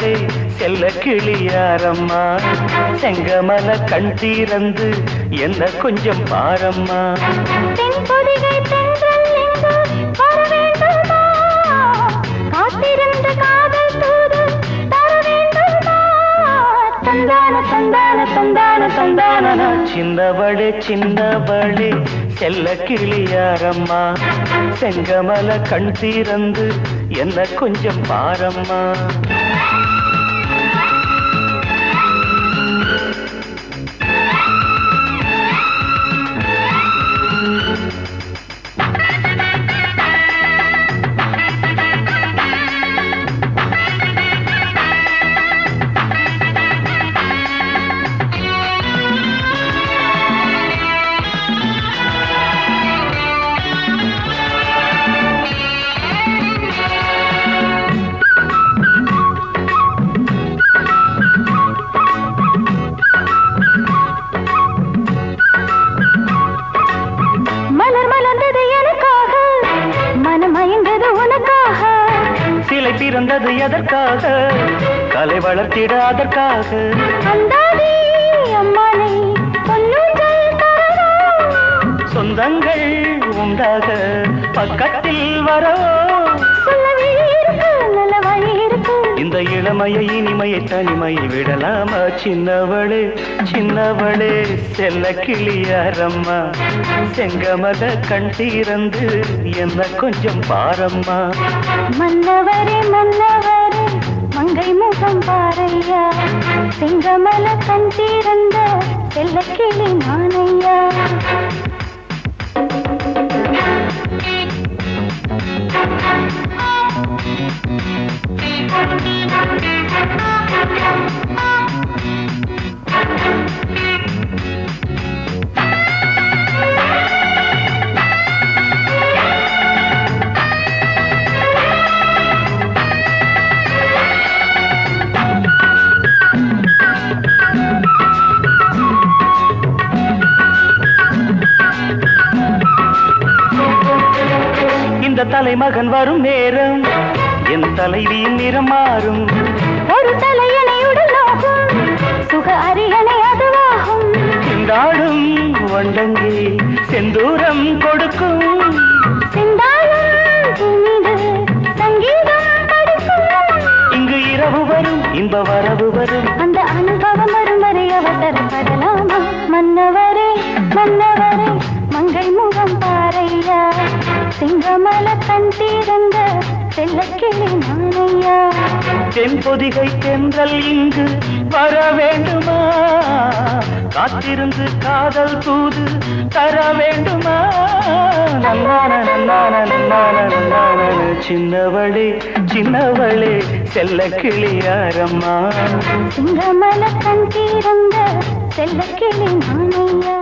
சின்னவளே செல்ல கிளியாரம்மா செங்கமல கண் தீரந்து என்ன கொஞ்சம் பாரம்மா தென்பொதிகை தென்றல் எங்கு வர வேண்டுமா காத்திருந்த காதல் தூது தர வேண்டுமா தந்தான தந்தான தந்தான தந்தான சின்னவளே சின்னவளே செல்ல கிளியாரம்மா செங்கமல கண் தீரந்து என்ன கொஞ்சம் பாரம்மா சிலை பிறந்தது எதற்காக கலை வளர்த்திட அதற்காக சொந்தங்கள் உண்டாக பக்கத்தில் வரவோ இந்த இளமையை இனிமையை தனிமையை விடலாமா சின்னவளே சின்னவளே செல்ல கிளியாரம்மா செங்கமல கண் தீரந்து என்ன கொஞ்சம் பாரம்மா மன்னவரே மன்னவரே மங்கை முகம் பாரையா செங்கமல கண் தீரந்த செல்ல கிளி நானையா இந்த தலைமகன் வரும் நேரம் என் தலைவியின் நிறம் மாறும் ஒரு தலையணை உடலாகும் சுக அரியணை அதுவாகும் சிந்தாடும் வண்டங்கி செந்தூரம் கொடுக்கும் சங்கீதம் படிக்கும் இங்கு இரவு வரும் இன்ப வரவு வரும் அந்த அனுபவம் வரும் வரை அவசரப்படலாமா மன்னவரே மன்னவரே மங்கை முகம் பாரையா செங்கமல கண் தீரந்த செல்ல கிளி நானையா தென்பொதிகை தென்றல் இங்கு வர வேண்டுமா காத்திருந்து காதல் தூது தர வேண்டுமா நன்னான நன்னான நன்னான நன்னான சின்னவளே சின்னவளே செல்ல கிளியாரம்மா செங்கமல கண் தீரந்த செல்ல கிளி நானையா